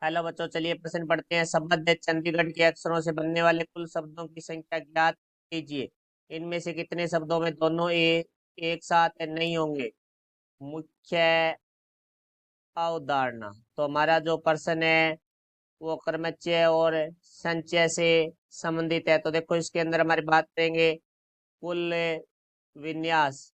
Hello बच्चों, चलिए प्रश्न पढ़ते हैं। संबद्ध चंडीगढ़ के अक्षरों से बनने वाले कुल शब्दों की संख्या ज्ञात कीजिए। इनमें से कितने शब्दों में दोनों एक साथ नहीं होंगे? मुख्य अवधारणा। तो हमारा जो प्रश्न है वो कर्मच्य और संचय से संबंधित है। तो देखो, इसके अंदर हमारी बात करेंगे कुल विन्यास।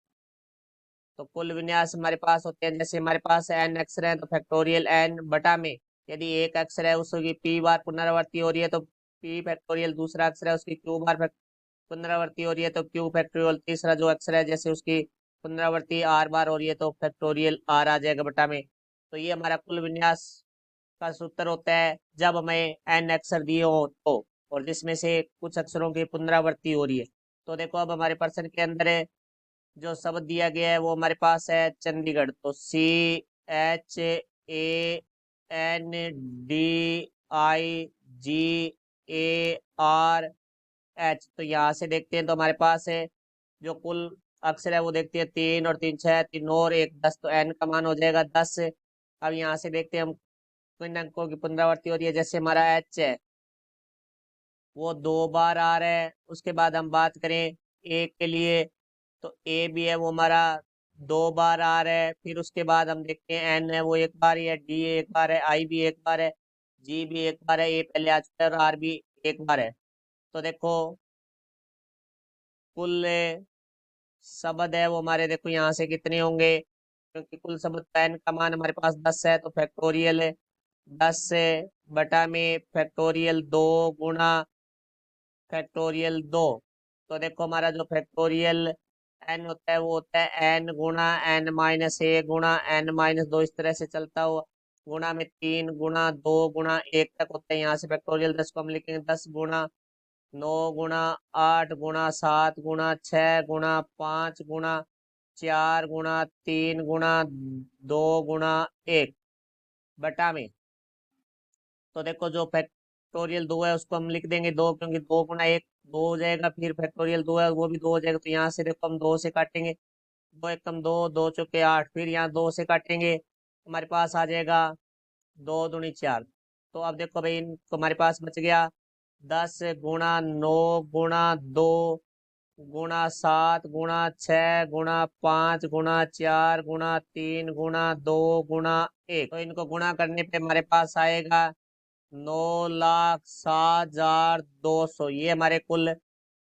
तो कुल विन्यास हमारे पास होते हैं, जैसे हमारे पास एन अक्षर है तो फैक्टोरियल एन बटा में यदि एक अक्षर है उसकी पी बार पुनरावृत्ति हो रही है तो पी फैक्टोरियल, दूसरा अक्षर है उसकी क्यू बार पुनरावृत्ति हो रही है तो क्यू फैक्टोरियल, तीसरा जो अक्षर है जैसे उसकी पुनरावृत्ति आर बार हो रही है तो फैक्टोरियल आर आ जाएगा बटा में। तो ये हमारा कुल विन्यास का सूत्र होता है जब हमें एन अक्षर दिए हो तो, और जिसमें से कुछ अक्षरों की पुनरावृत्ति हो रही है। तो देखो, अब हमारे प्रश्न के अंदर है जो शब्द दिया गया है वो हमारे पास है चंडीगढ़। तो CHANDIGARH। तो यहाँ से देखते हैं तो हमारे पास है जो कुल अक्षर है वो देखते हैं, 3 और 3 6, 3 और 1 10, तो एन का मान हो जाएगा 10। अब यहाँ से देखते हैं हम किन अंकों की पुनरावृत्ति हो रही है। जैसे हमारा एच है वो 2 बार आ रहा है। उसके बाद हम बात करें ए के लिए, तो ए भी है वो हमारा 2 बार आ रहा है। फिर उसके बाद हम देखते हैं एन है वो 1 बार ही है, डी एक बार है, आई भी 1 बार है, जी भी 1 बार है, ए पहले आ चुका है और आर भी 1 बार है। तो देखो, कुल शब्द है वो हमारे, देखो यहाँ से कितने होंगे, क्योंकि कुल शब्द का एन का मान हमारे पास 10 है तो फैक्टोरियल है 10 से बटा में फैक्टोरियल 2 गुणा फैक्टोरियल 2। तो देखो, हमारा जो फैक्टोरियल एन होता है वो होता है एन गुणा एन माइनस ए गुणा एन माइनस दो, इस तरह से चलता हुआ गुणा में 3 गुणा 2 गुणा 1 तक होता है। यहाँ से फैक्टोरियल 10 को हम लिखेंगे 10 गुणा 9 गुणा 8 गुणा 7 गुणा 6 गुणा 5 गुणा 4 गुणा 3 गुणा 2 गुणा 1 बटा में। तो देखो, जो फैक्टोरियल 2 है उसको हम लिख देंगे 2, क्योंकि 2 गुना 1 2 हो जाएगा, फिर फैक्टोरियल 2 है वो भी 2 हो जाएगा। तो यहाँ से देखो हम 2 से काटेंगे, 2 एकम 2, 2 चौके 8, फिर यहाँ 2 से काटेंगे हमारे पास आ जाएगा 2 दूनी 4। तो अब देखो भाई, इनको हमारे पास बच गया 10 गुणा 9 गुणा 2 गुणा 7 गुणा 6 गुणा 5 गुणा 4 गुणा 3 गुणा 2 गुणा 1। तो इनको गुणा करने पे हमारे पास आएगा 9,07,200। ये हमारे कुल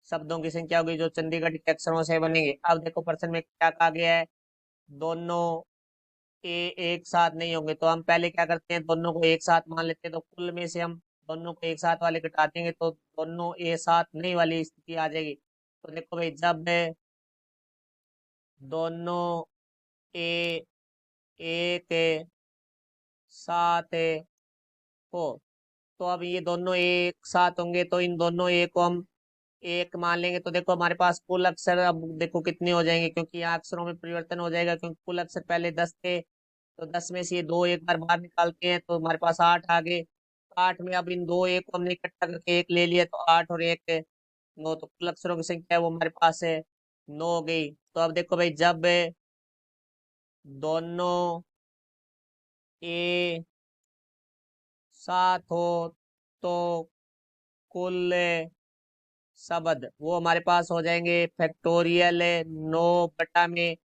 शब्दों की संख्या होगी जो चंडीगढ़ के अक्षरों से बनेंगे। अब देखो, प्रश्न में क्या कहा गया है, दोनों ए एक साथ नहीं होंगे। तो हम पहले क्या करते हैं, दोनों को एक साथ मान लेते हैं। तो कुल में से हम दोनों को एक साथ वाले घटा देंगे तो दोनों ए साथ नहीं वाली स्थिति आ जाएगी। तो देखो भाई, जब दोनों ए एक साथ हो, तो अब ये दोनों एक साथ होंगे तो इन दोनों ए को हम एक मान लेंगे। तो देखो, हमारे पास कुल अक्षर अब देखो कितने हो जाएंगे, क्योंकि यहाँ अक्षरों में परिवर्तन हो जाएगा, क्योंकि कुल अक्षर पहले 10 थे। तो 10 में से ये दो एक बार बाहर निकालते हैं तो हमारे पास 8 आ गए। 8 में अब इन दो एक को हमने इकट्ठा करके एक ले लिया, तो 8 और 1 9, तो कुल अक्षरों की संख्या है वो हमारे पास है 9 हो गई। तो अब देखो भाई, जब दोनों ए साथ हो तो कुल शब्द वो हमारे पास हो जाएंगे फैक्टोरियल 9 बटा में।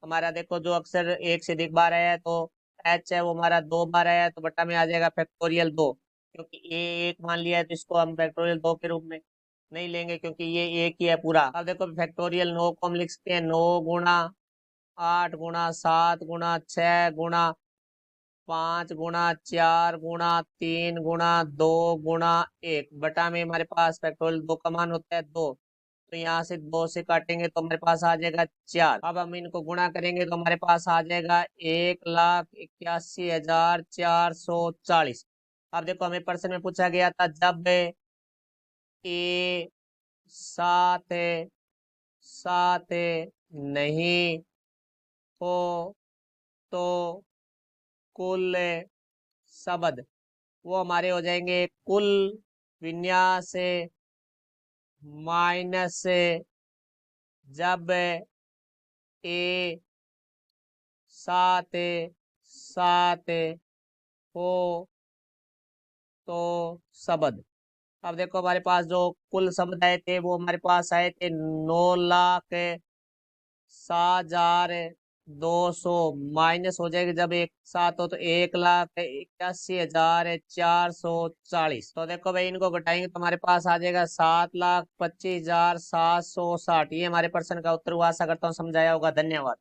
हमारा देखो, जो अक्षर एक से अधिक बार आया है तो एच है वो हमारा 2 बार आया है तो बटा में आ जाएगा फैक्टोरियल 2। क्योंकि ए एक मान लिया है तो इसको हम फैक्टोरियल 2 के रूप में नहीं लेंगे, क्योंकि ये एक ही है पूरा। अब देखो, फैक्टोरियल 9 को हम लिख सकते हैं 9 गुणा 8 गुणा 7 गुणा 6 गुणा 5 गुणा 4 गुणा 3 गुणा 2 गुणा 1 बटा में हमारे पास फैक्टोरियल 2 का मान होता है 2। तो यहाँ से 2 से काटेंगे तो हमारे पास आ जाएगा 4। अब हम इनको गुणा करेंगे तो हमारे पास आ जाएगा 1,81,440। अब देखो, हमें प्रश्न में पूछा गया था जब ए सात सात नहीं हो तो कुल शब्द वो हमारे हो जाएंगे कुल विन्यास माइनस जब ए सात सात हो तो शब्द। अब देखो हमारे पास जो कुल शब्द आए थे वो हमारे पास आए थे 9,07,200 माइनस हो जाएगी जब एक साथ हो तो 1,81,440। तो देखो भाई इनको घटाएंगे तो हमारे पास आ जाएगा 7,25,760। ये हमारे प्रश्न का उत्तर हुआ। आशा करता हूँ समझाया होगा। धन्यवाद।